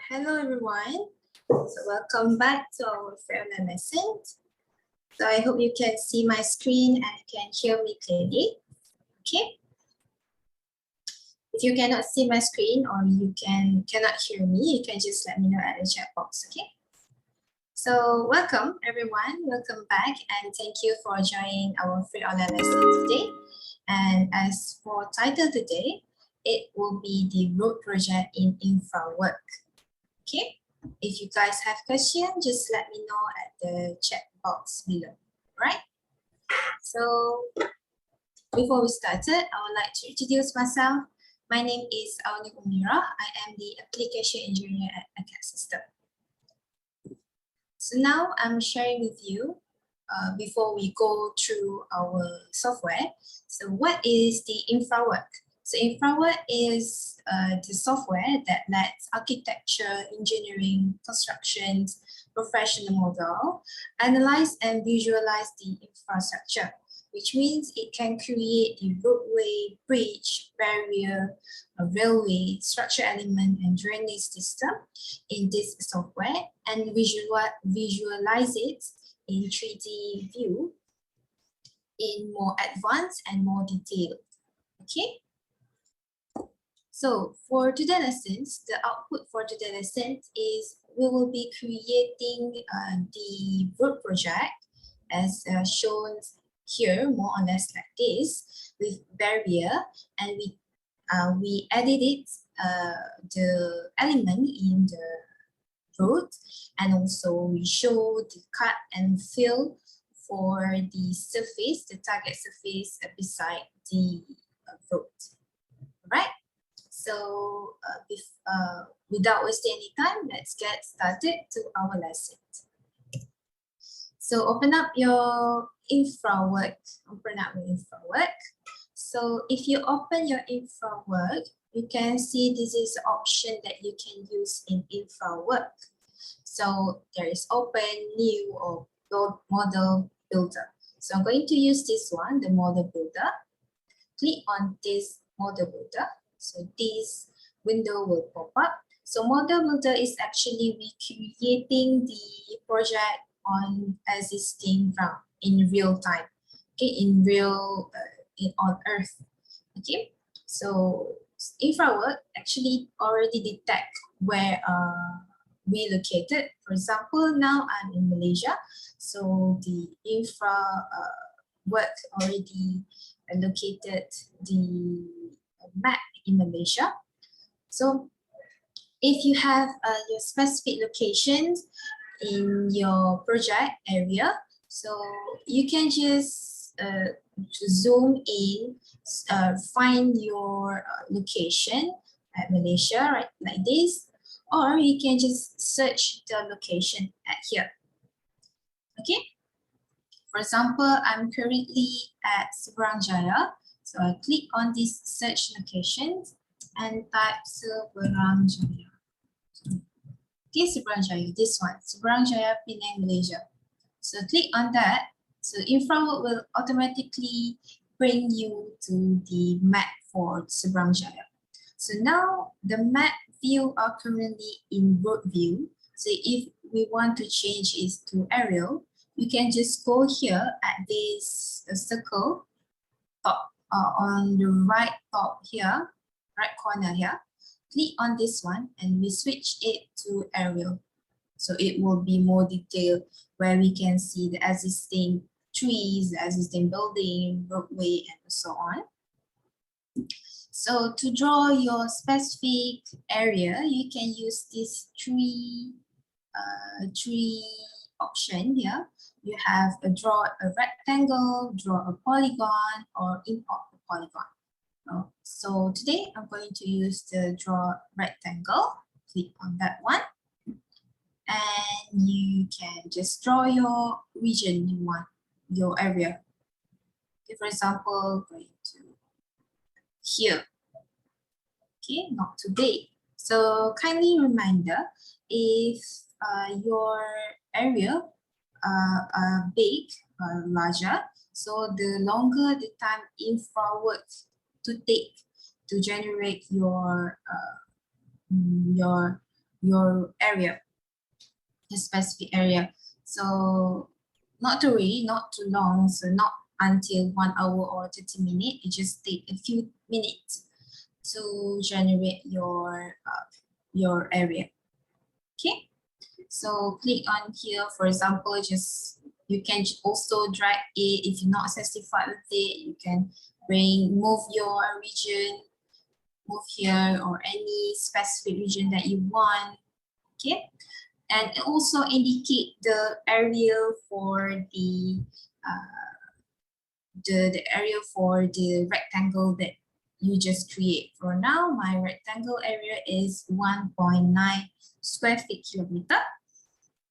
Hello everyone. So welcome back to our online lesson. So I hope you can see my screen and can hear me clearly. Okay. If you cannot see my screen or you cannot hear me, you can just let me know at the chat box. Okay. So welcome everyone. Welcome back and thank you for joining our free online lesson today. And as for title today, it will be the road project in Infrawork. Okay, if you guys have questions, just let me know at the chat box below, right? So before we started, I would like to introduce myself. My name is Auni Umira. I am the application engineer at Acad system. So now I'm sharing with you before we go through our software. So what is the Infrawork? So Infrawork is the software that lets architecture, engineering, construction, professional model, analyze and visualize the infrastructure, which means it can create the roadway, bridge, barrier, a railway, structure element, and drainage system in this software and visualize it in 3D view in more advanced and more detailed. Okay. So for today's lessons, the output for today's lessons is we will be creating the road project as shown here, more or less like this, with barrier, and we edited the element in the road, and also we show the cut and fill for the surface, the target surface beside the road. Right? So without wasting any time, let's get started to our lesson. So open up your Infrawork. So if you open your Infrawork, you can see this is the option that you can use in Infrawork. So there is open, new, or model builder. So I'm going to use this one, the model builder. Click on this model builder. So this window will pop up. So model builder is actually recreating the project on existing ground in real time. Okay, in real on Earth. Okay, so Infrawork actually already detect where we located. For example, now I'm in Malaysia, so the Infrawork already located the map in Malaysia. So if you have your specific locations in your project area, so you can just zoom in, find your location at Malaysia, right, like this, or you can just search the location at here. Okay. For example, I'm currently at Seberang Jaya. So I click on this search location and type Seberang Jaya. Okay, Seberang Jaya, this one, Seberang Jaya, Penang, Malaysia. So click on that. So Infrawork will automatically bring you to the map for Seberang Jaya. So now the map view are currently in road view. So if we want to change it to aerial, you can just go here at this circle top on the right top here, right corner here. Click on this one and we switch it to aerial. So it will be more detailed where we can see the existing trees, the existing building, roadway, and so on. So to draw your specific area, you can use this tree option here. You have draw a rectangle, draw a polygon, or import a polygon. So today I'm going to use the draw rectangle. Click on that one. And you can just draw your region you want, your area. Okay, for example, going to here. Okay, not too big. So kindly reminder, if your area big, larger, so the longer the time Infrawork to take to generate your your area, the specific area. So not to worry, not too long, so not until 1 hour or 30 minutes. It just take a few minutes to generate your area. Okay, so click on here. For example, just you can also drag it. If you're not satisfied with it, you can move your region, move here, or any specific region that you want. Okay, and also indicate the area for the area for the rectangle that you just create. For now, my rectangle area is 1.9 square feet kilometer.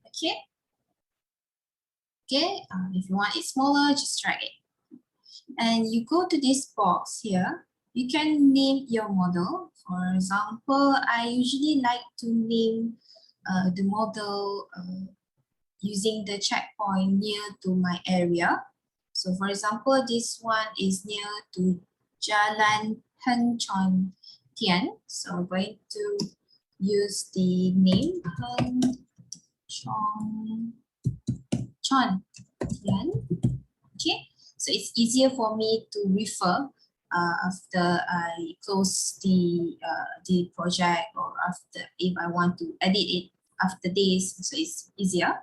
Okay. Okay. If you want it smaller, just drag it. And you go to this box here. You can name your model. For example, I usually like to name the model using the checkpoint near to my area. So for example, this one is near to Jalan Heng Chon Tian. So I'm going to use the name Heng Chon Tian. Okay, so it's easier for me to refer after I close the project, or after if I want to edit it after this, so it's easier.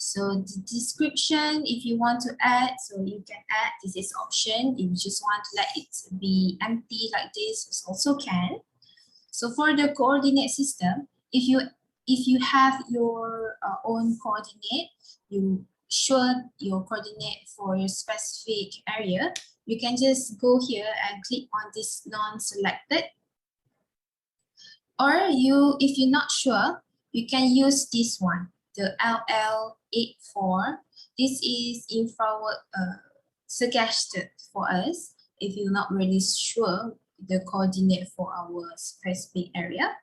So the description, if you want to add, so you can add, this is option. If you just want to let it be empty like this, it also can. So for the coordinate system, if you have your own coordinate, you sure your coordinate for your specific area, you can just go here and click on this non-selected. Or if you're not sure, you can use this one, the LL84. This is Infrawork suggested for us if you're not really sure the coordinate for our specific area.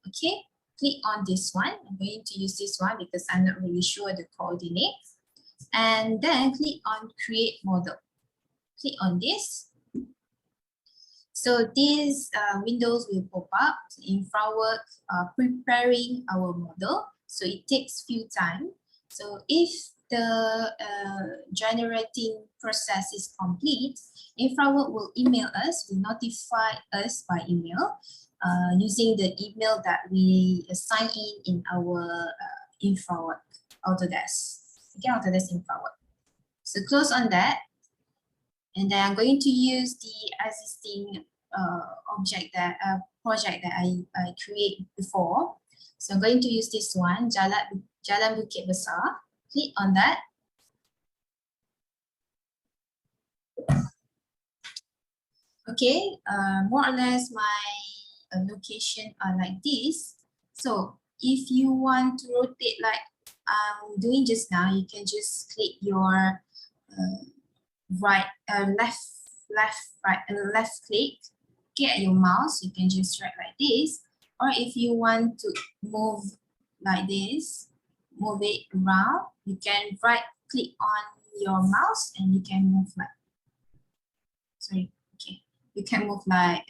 Okay, click on this one. I'm going to use this one because I'm not really sure the coordinates. And then click on create model. Click on this. So these windows will pop up. Infrawork preparing our model. So it takes few time. So if the generating process is complete, Infrawork will email us, will notify us by email using the email that we assign in our Infrawork Autodesk. Okay, Autodesk Infrawork. So close on that. And then I'm going to use the existing project that I create before. So I'm going to use this one, Jalan Bukit Besar. Click on that. Okay, more or less my location are like this. So if you want to rotate like I'm doing just now, you can just click your left click, get your mouse, you can just drag like this. Or if you want to move like this, move it around, you can right click on your mouse and you can move like, sorry, okay, you can move like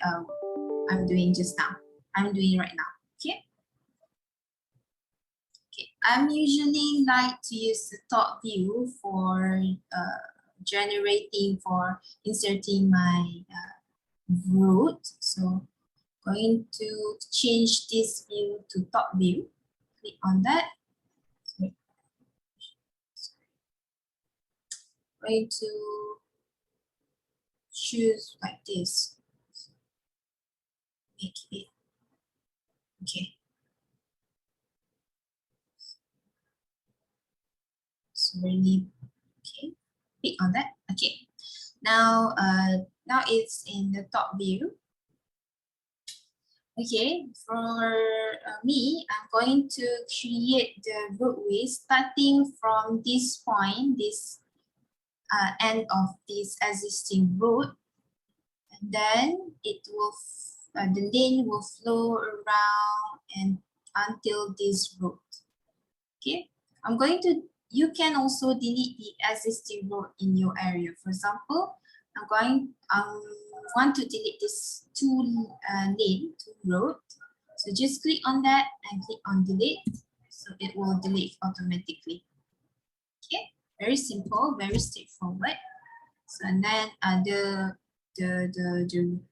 I'm doing just now, I'm doing right now. Okay, okay, I'm usually like to use the top view for inserting my root. So going to change this view to top view. Click on that. Going to choose like this. Make it okay. So really okay. Click on that. Okay. Now it's in the top view. Okay, for me, I'm going to create the roadway starting from this point, this end of this existing road, and then it will the lane will flow around and until this road. Okay, I'm going to. You can also delete the existing road in your area. For example, want to delete this two road. So just click on that and click on delete. So it will delete automatically. Okay, very simple, very straightforward. So and then the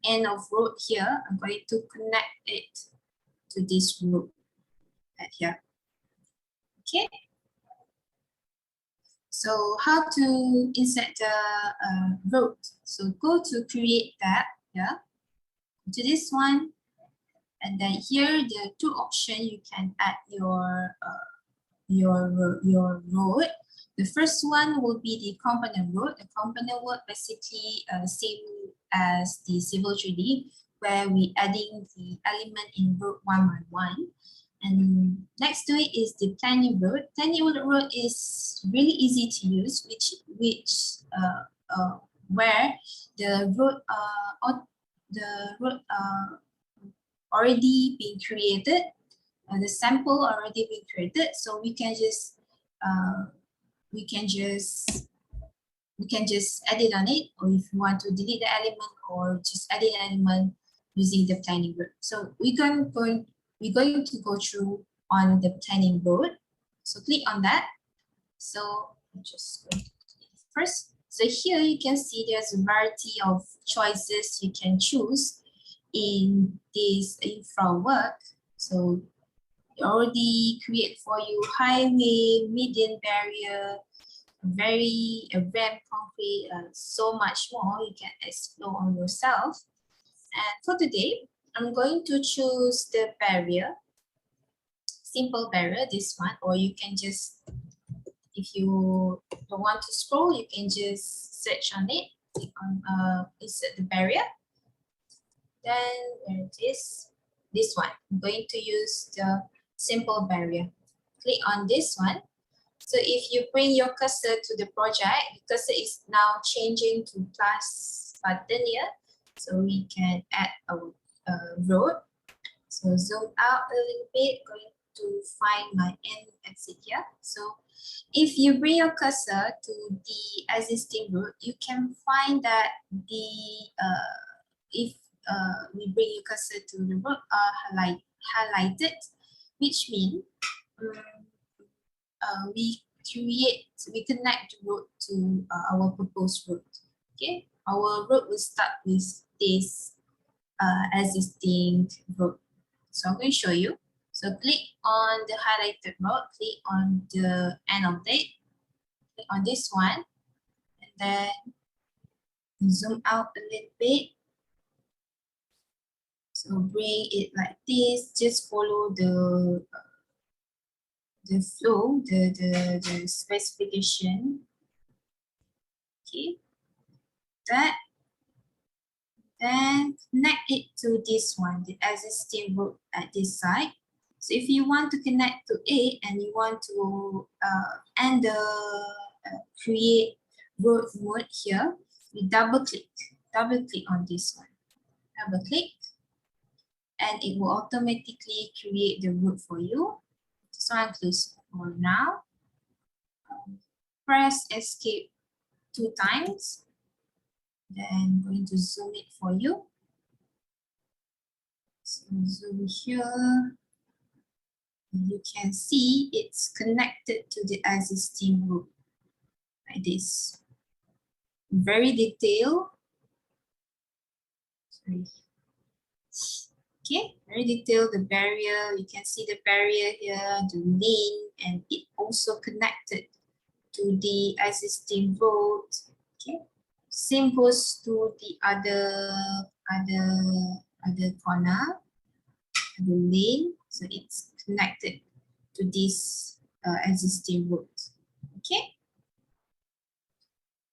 end of road here, I'm going to connect it to this road at here. Okay. So how to insert the road? So go to create tab, yeah, to this one, and then here the two options you can add your road. The first one will be the component road. The component road basically same as the civil 3D, where we adding the element in road one by one. And next to it is the planning road. Planning road is really easy to use, where the road already been created, the sample already been created, so we can just add it on it, or if you want to delete the element or just add an element using the planning road. So we're going to go through on the planning road. So click on that. So I'm just going to click first. So here you can see there's a variety of choices you can choose in this Infrawork. So it already create for you highway, median barrier, ramp, concrete, so much more you can explore on yourself. And for today, I'm going to choose the barrier, simple barrier, this one, or you can just, if you don't want to scroll, you can just search on it, click on insert the barrier. Then where it is, this one, I'm going to use the simple barrier. Click on this one. So if you bring your cursor to the project, the cursor is now changing to plus button here. So we can add a road. So zoom out a little bit, going to find my end exit here. So if you bring your cursor to the existing road, you can find that if we bring your cursor to the road highlighted, which means we connect the road to our proposed road. Okay, our road will start with this existing road. So I'm going to show you. So click on the highlighted road, click on the end of it, click on this one, and then zoom out a little bit. So bring it like this, just follow the flow, the specification. Okay, that. Then connect it to this one, the existing road at this side. So if you want to connect to it and you want to end the create road mode here, you double click on this one, double click, and it will automatically create the road for you. So I'm close for now. Press escape 2 times. Then I'm going to zoom it for you. So zoom here. You can see it's connected to the existing road like this. Very detailed. Sorry. Okay, very detailed. The barrier, you can see the barrier here, the lane, and it also connected to the existing road. Okay, same goes to the other corner, the lane. So it's connected to this existing road. Okay.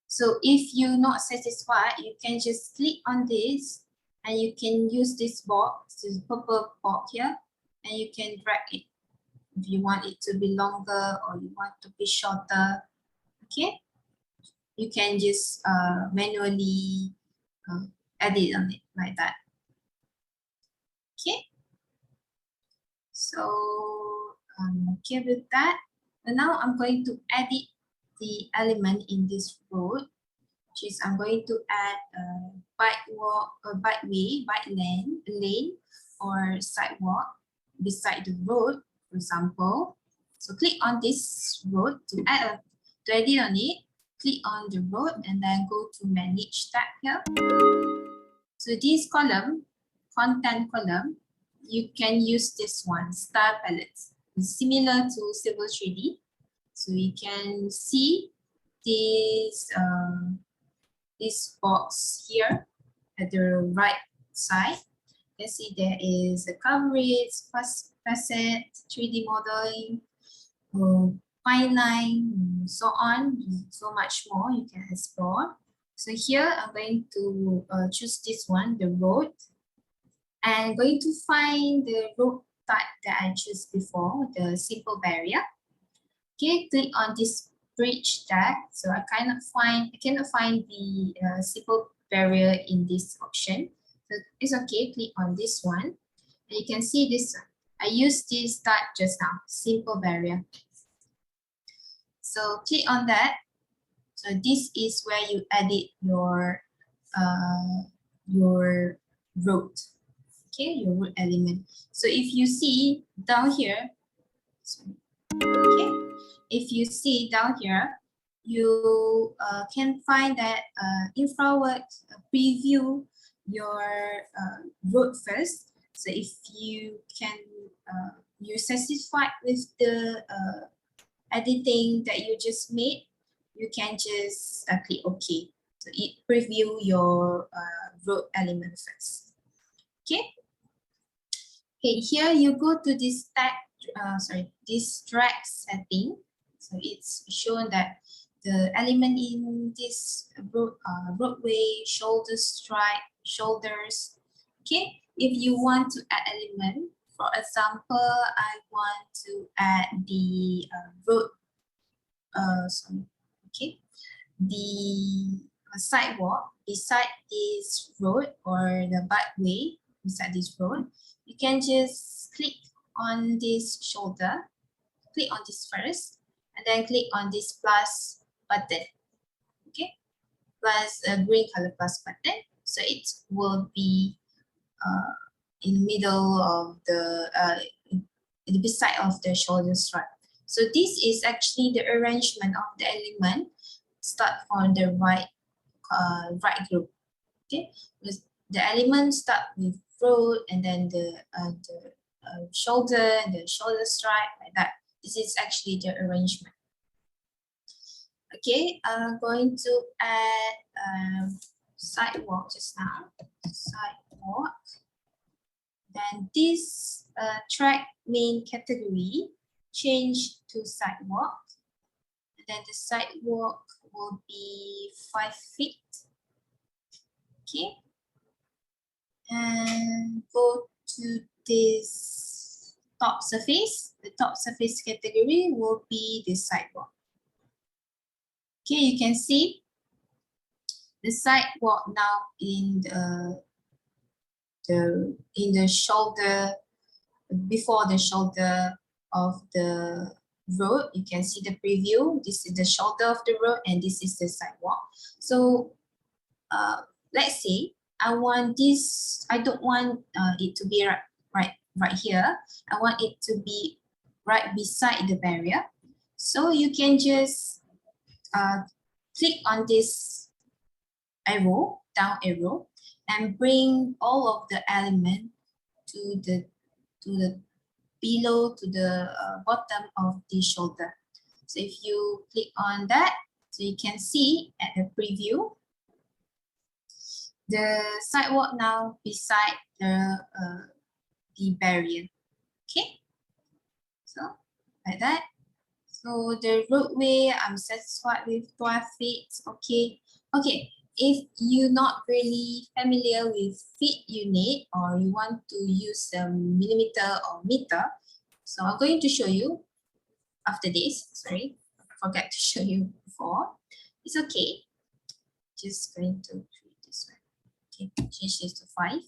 So if you're not satisfied, you can just click on this and you can use this box, this purple box here, and you can drag it if you want it to be longer or you want to be shorter. Okay. You can just manually edit on it like that. Okay. So I'm okay with that. And now I'm going to edit the element in this road, which is I'm going to add a bike lane or sidewalk. beside the road, for example. So click on this road to edit on it. Click on the road and then go to manage tab here. So this column, content column, you can use this one, star palettes. It's similar to Civil 3D. So you can see this box here at the right side. You can see there is a coverage, facet, 3D modeling, fine line, so on, so much more you can explore. So here I'm going to choose this one, the road, and I'm going to find the road type that I chose before, the simple barrier. Okay, click on this bridge tag. So I cannot find the simple barrier in this option. So it's okay, click on this one. And you can see this, I used this tag just now, simple barrier. So click on that. So this is where you edit your road, okay, your road element. So if you see down here, okay, if you see down here, you can find that Infraworks preview your road first. So if you can, you're satisfied with the editing that you just made, you can just click OK. So it preview your road element first. Okay. Okay, here you go to this tag, this drag setting. So it's shown that the element in this roadway, shoulders. Okay, if you want to add element, for example, I want to add the road, the sidewalk beside this road or the bikeway beside this road. You can just click on this shoulder, click on this first, and then click on this plus button. Okay, plus a green color plus button. So it will be in the middle of the beside of the shoulder strap. So this is actually the arrangement of the element. Start from the right group. Okay, the elements start with road and then the shoulder and the shoulder stripe, like that. This is actually the arrangement. Okay, I'm going to add sidewalk just now. Sidewalk. Then this track main category change to sidewalk. And then the sidewalk will be 5 feet. Okay. And go to this top surface. The top surface category will be the sidewalk. Okay, you can see the sidewalk now in the shoulder, before the shoulder of the road. You can see the preview. This is the shoulder of the road and this is the sidewalk. So let's say I want this, I don't want it to be right here. I want it to be right beside the barrier. So you can just click on this arrow, down arrow, and bring all of the element to the below, to the bottom of the shoulder. So if you click on that, so you can see at the preview, the sidewalk now beside the barrier. Okay, so like that. So the roadway, I'm satisfied with 12 feet. Okay, okay. If you're not really familiar with feet unit or you want to use millimeter or meter, so I'm going to show you after this. Sorry, I forgot to show you before. It's okay. Just going to treat this one. Okay, change this to 5.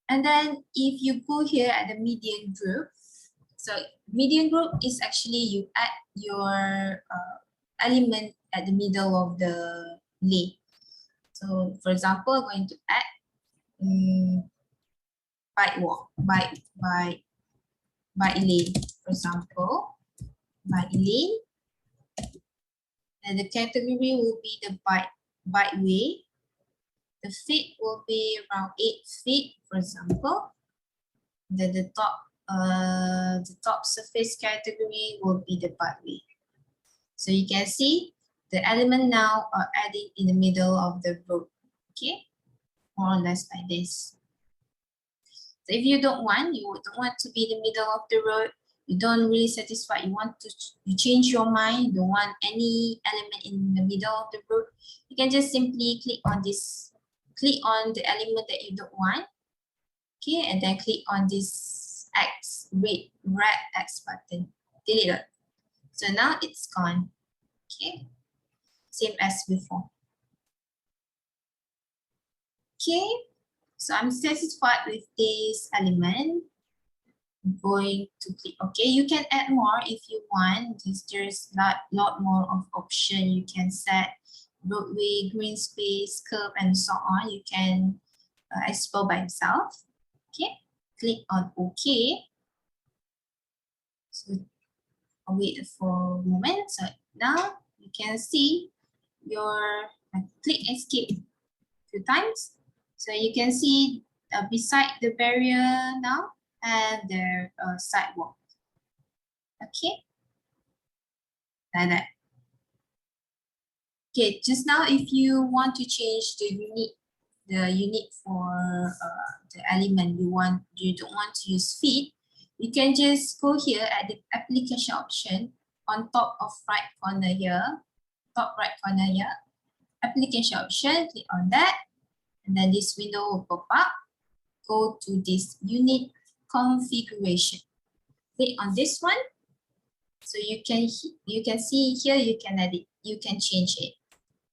And then if you go here at the median group, so median group is actually you add your element at the middle of the lay. So for example, I'm going to add bike bike lane, for example, bike lane. And the category will be the bikeway. The feet will be around 8 feet, for example. Then the top surface category will be the bikeway. So you can see the element now are added in the middle of the road. Okay, more or less like this. So if you don't want to be in the middle of the road, you don't really satisfied, you change your mind, you don't want any element in the middle of the road, you can just simply click on the element that you don't want. Okay, and then click on this red X button, delete it. So now it's gone. Okay, same as before. Okay, so I'm satisfied with this element. I'm going to click OK. You can add more if you want. There's a lot more of option. You can set roadway, green space, curb, and so on. You can explore by yourself. Okay, click on OK. So I'll wait for a moment. So now you can see click escape a few times. So you can see beside the barrier now and the sidewalk. Okay, like that. Okay, just now if you want to change the unit for the element you don't want to use feet, you can just go here at the application option on top of right corner here, application option, click on that, and then this window will pop up. Go to this unit configuration. Click on this one. So you can see here, you can edit, you can change it,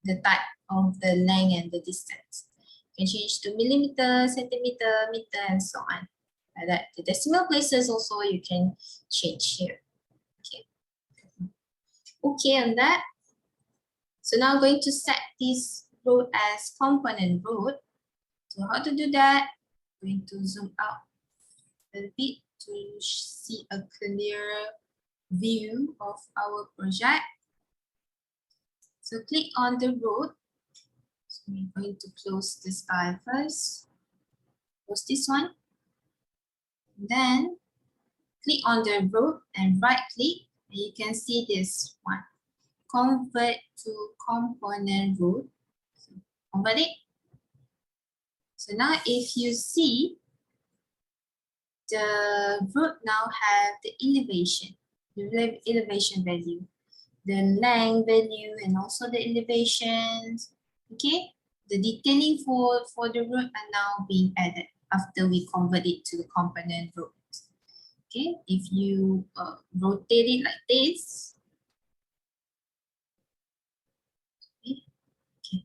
the type of the length and the distance. You can change to millimeter, centimeter, meter, and so on. Like that. The decimal places also you can change here. Okay. Okay on that. So now I'm going to set this road as component road. So how to do that? I'm going to zoom out a bit to see a clear view of our project. So click on the road. So we're going to close this file first. Close this one. Then click on the road and right click. And you can see this one. Convert to component road. So convert it. So now if you see, the road now have the elevation value, the length value, and also the elevations. Okay, the detailing for the road are now being added after we convert it to the component road. Okay, if you rotate it like this, okay,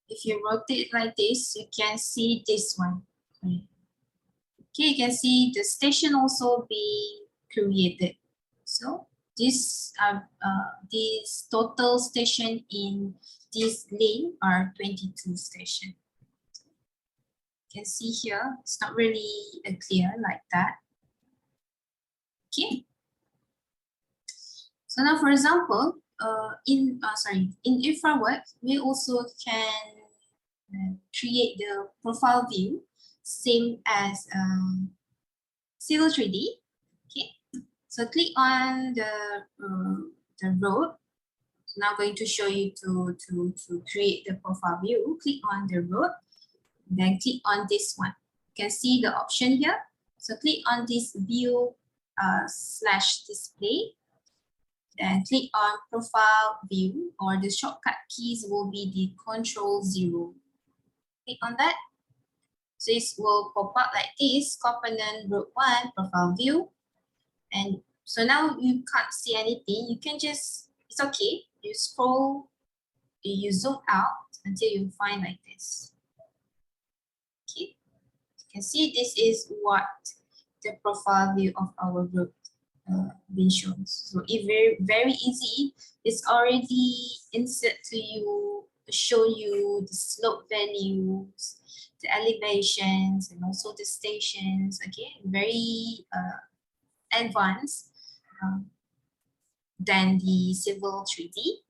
if you rotate like this, you can see this one. Okay, you can see the station also being created. So this total station in this lane are 22 stations. You can see here, it's not really clear like that. Okay. So now, for example, in Infraworks, we also can create the profile view, same as Civil 3D. Okay. So click on the road. So now I'm going to show you to create the profile view. Click on the road, then click on this one. You can see the option here. So click on this view / display. Then click on profile view, or the shortcut keys will be the Ctrl+0. Click on that. So it will pop up like this, component road 1, profile view. And so now you can't see anything. You can just, it's okay. You scroll, you zoom out until you find like this. Okay. You can see this is what the profile view of our road been shown. So it's very easy. It's already insert to you to show you the slope values, the elevations, and also the stations. Okay, very advanced than the civil 3D.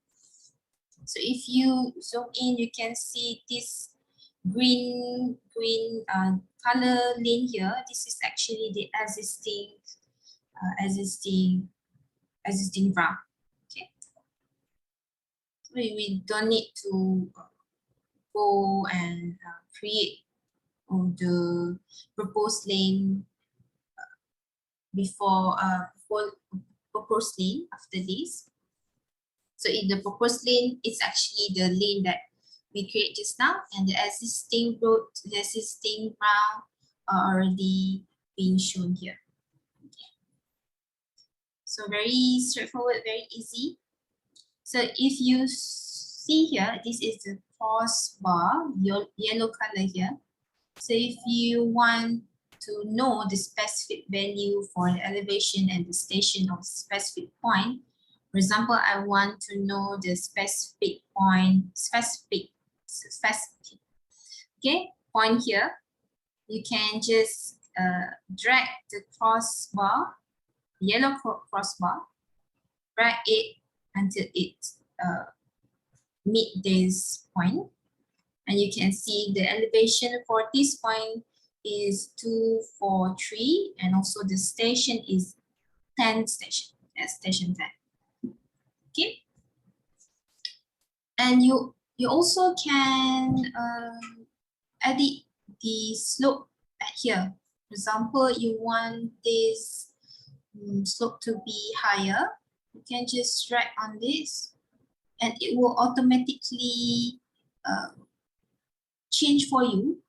So if you zoom in, you can see this green color lane here. This is actually the existing ground. Okay, so we don't need to go and create the proposed lane before proposed lane after this. So in the proposed lane, it's actually the lane that we create just now, and the existing road, the existing ground are already being shown here. Okay. So very straightforward, very easy. So if you see here, this is the crossbar, yellow color here. So if you want to know the specific value for the elevation and the station of specific point, for example, I want to know the specific point, okay, point here. You can just drag the crossbar, yellow crossbar, drag it until it meet this point. And you can see the elevation for this point is 243, and also the station is 10 station, station 10. Okay. And you also can edit the slope at here. For example, you want this slope to be higher. You can just drag on this, and it will automatically change for you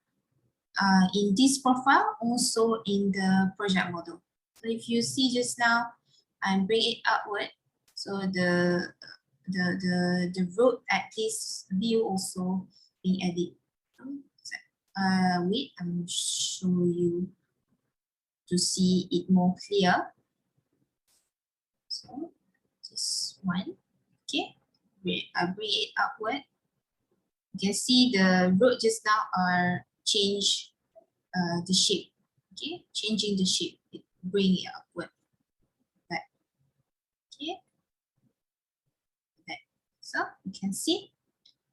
in this profile, also in the project model. So if you see just now, I bring it upward, so the road at this view also being added. Wait, I'm show you to see it more clear. So this one, okay, I bring it upward. You can see the road just now are change the shape, okay, changing the shape, bring it upward, back, okay, back. So you can see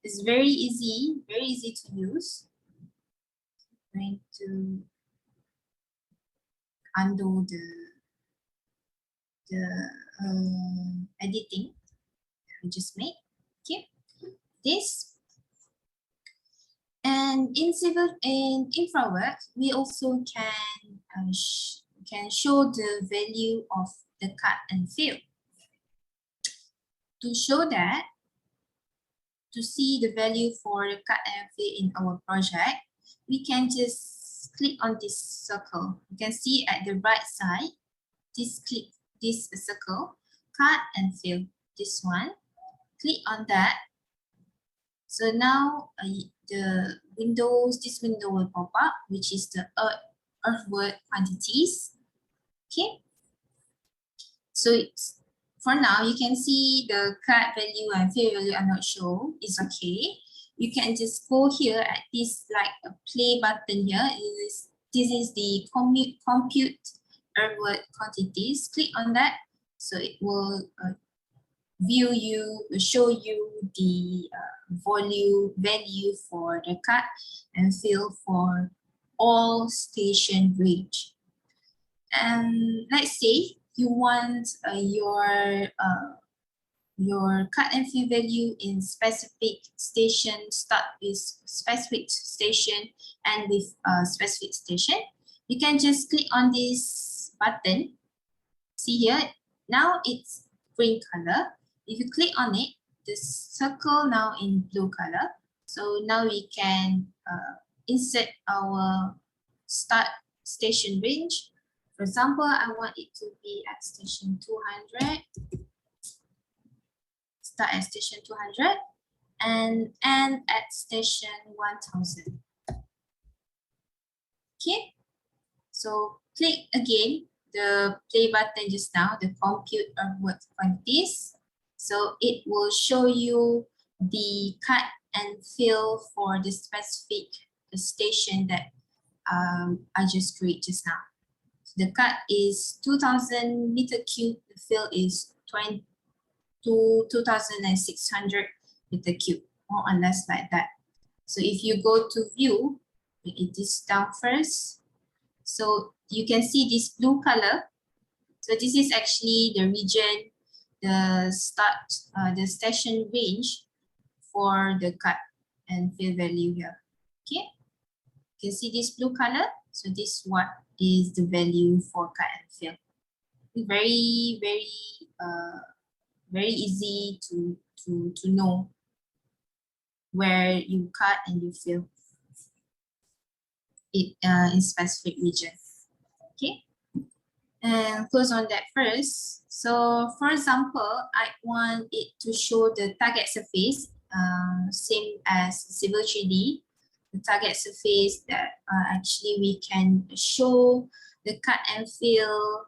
it's very easy to use. I'm going to undo the editing that we just made, okay, this. And in Infraworks, we also can show the value of the cut and fill. To show that, to see the value for the cut and fill in our project, we can just click on this circle. You can see at the right side, click this circle, cut and fill, this one. Click on that. So now this window will pop up, which is the earthwork quantities. Okay. So for now, you can see the cut value and fill value are not shown. It's okay. You can just go here at this like a play button here. This is the compute earthwork quantities. Click on that. So it will show you the value for the cut and fill for all station range. And let's say you want your cut and fill value in specific station, start with specific station and with specific station. You can just click on this button. See here, now it's green color. If you click on it, the circle now in blue color. So now we can insert our start station range. For example, I want it to be at station 200. Start at station 200 and end at station 1000. Okay, so click again the play button just now, the compute earthwork quantities. So it will show you the cut and fill for the specific station that I just created just now. The cut is 2000 meter cube, the fill is 2600 meter cube, more or less like that. So if you go to view, it is down first. So you can see this blue color. So this is actually the region, the station range for the cut and fill value here. Okay, you can see this blue color. So this what is the value for cut and fill. Very, very easy to know where you cut and you fill it in specific region. Okay, and close on that first. So for example, I want it to show the target surface, same as Civil 3D. The target surface that actually we can show the cut and fill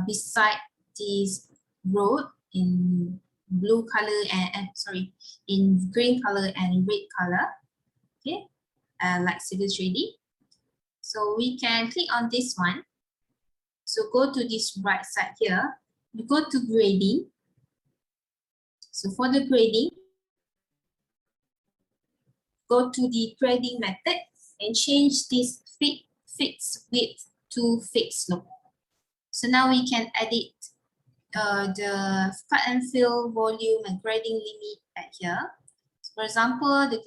beside this road in blue color and sorry, in green color and red color. Okay, like Civil 3D. So we can click on this one. So go to this right side here. You go to grading. So for the grading, go to the grading method and change this fixed width to fixed slope. So now we can edit the cut and fill volume and grading limit at here. So for example, the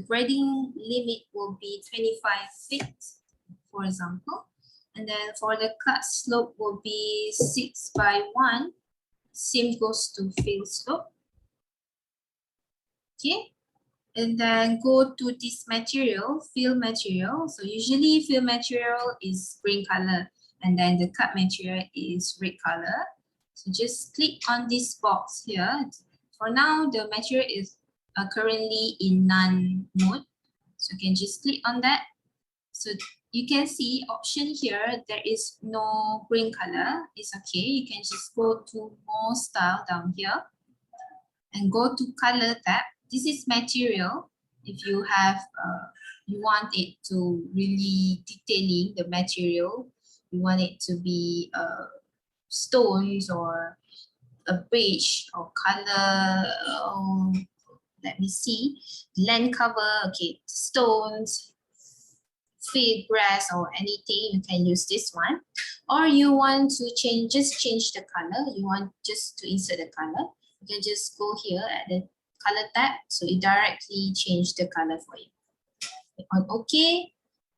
grading limit will be 25 feet, for example. And then for the cut slope will be 6x1. Same goes to fill slope. Okay. And then go to this material, fill material. So usually fill material is green color and then the cut material is red color. So just click on this box here. For now, the material is currently in none mode. So you can just click on that. So you can see option here, there is no green color. It's okay. You can just go to more style down here and go to color tab. This is material. If you have, you want it to really detailing the material, you want it to be stones or a beige or color. Let me see, land cover. Okay, stones, fade grass or anything. You can use this one. Or you want to change the color. You want just to insert the color. You can just go here at the color tab, so it directly change the color for you. Click on OK,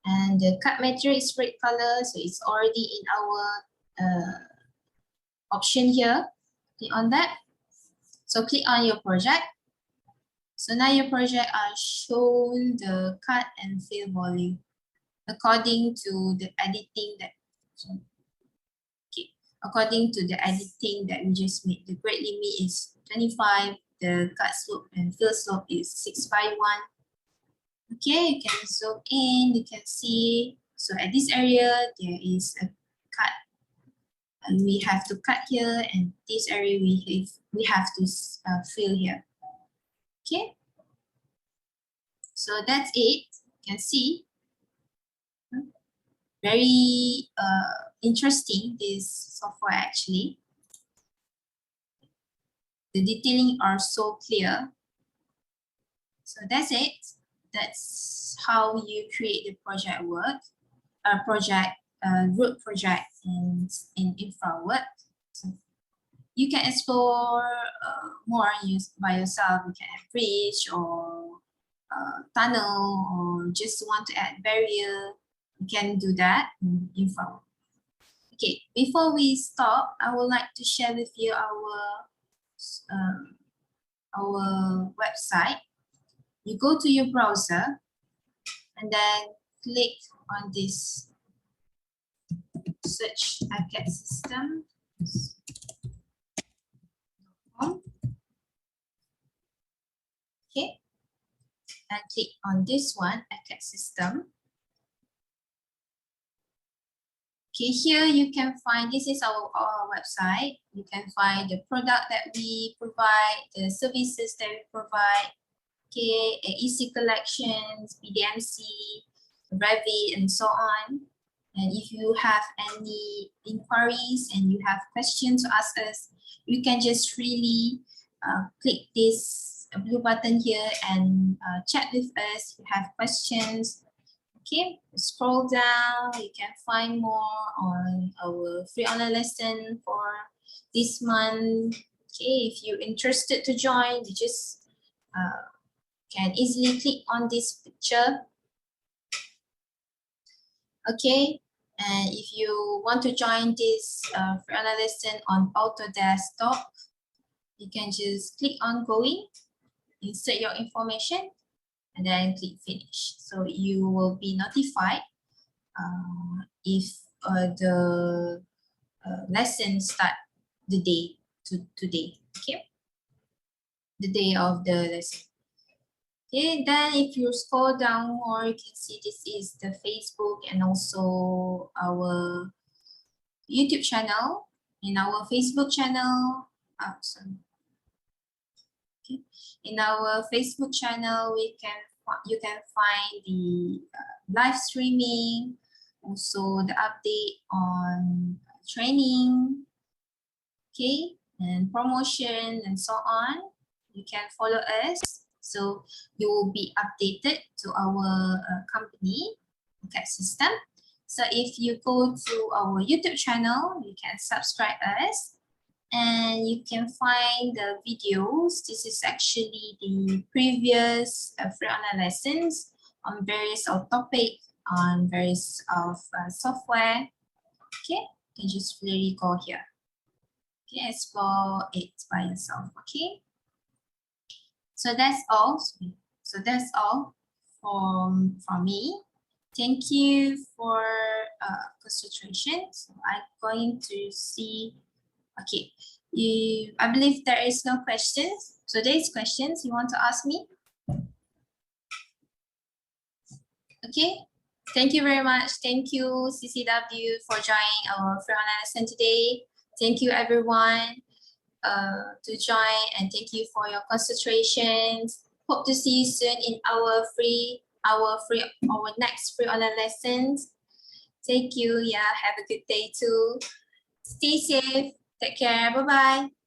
and the cut material is red color, so it's already in our option here. Click on that. So click on your project. So now your project are shown the cut and fill volume according to the editing that. Okay, according to the editing that we just made. The grade limit is 25. The cut slope and fill slope is 6x1. Okay, you can zoom in, you can see. So at this area, there is a cut. And we have to cut here, and this area we have to fill here. Okay. So that's it. You can see. Very interesting, this software actually. The detailing are so clear. So that's it. That's how you create the project work, group project in Infraworks. So you can explore more by yourself. You can add bridge or tunnel, or just want to add barrier. You can do that in Infraworks. Okay, before we stop, I would like to share with you our website. You go to your browser and then click on this search Acad system. Okay, and click on this one, Acad system. Okay, here you can find, this is our website. You can find the product that we provide, the services that we provide, okay, EC collections, BDMC, Revit, and so on. And if you have any inquiries and you have questions to ask us, you can just really click this blue button here and chat with us if you have questions. Okay, scroll down, you can find more on our free online lesson for this month. Okay, if you're interested to join, you just can easily click on this picture. Okay, and if you want to join this free online lesson on Autodesk Doc, you can just click on going, insert your information, and then click finish. So you will be notified if the lesson start the day today. Okay, the day of the lesson. Okay, then if you scroll down more, you can see this is the Facebook and also our YouTube channel. In our Facebook channel, okay. In our Facebook channel, you can find the live streaming, also the update on training, okay, and promotion and so on. You can follow us, so you will be updated to our company Acad system. So if you go to our YouTube channel, you can subscribe us and you can find the videos. This is actually the previous free online lessons on various of topics, on various of software. Okay, you can just really go here. Okay, explore it by yourself. Okay, so that's all. So that's all from me. Thank you for concentration. So I'm going to see. Okay, I believe there is no questions. So there is questions you want to ask me. Okay, thank you very much. Thank you CCW for joining our free online lesson today. Thank you everyone to join, and thank you for your concentrations. Hope to see you soon in our next free online lessons. Thank you. Yeah, have a good day too. Stay safe. Take care. Bye bye.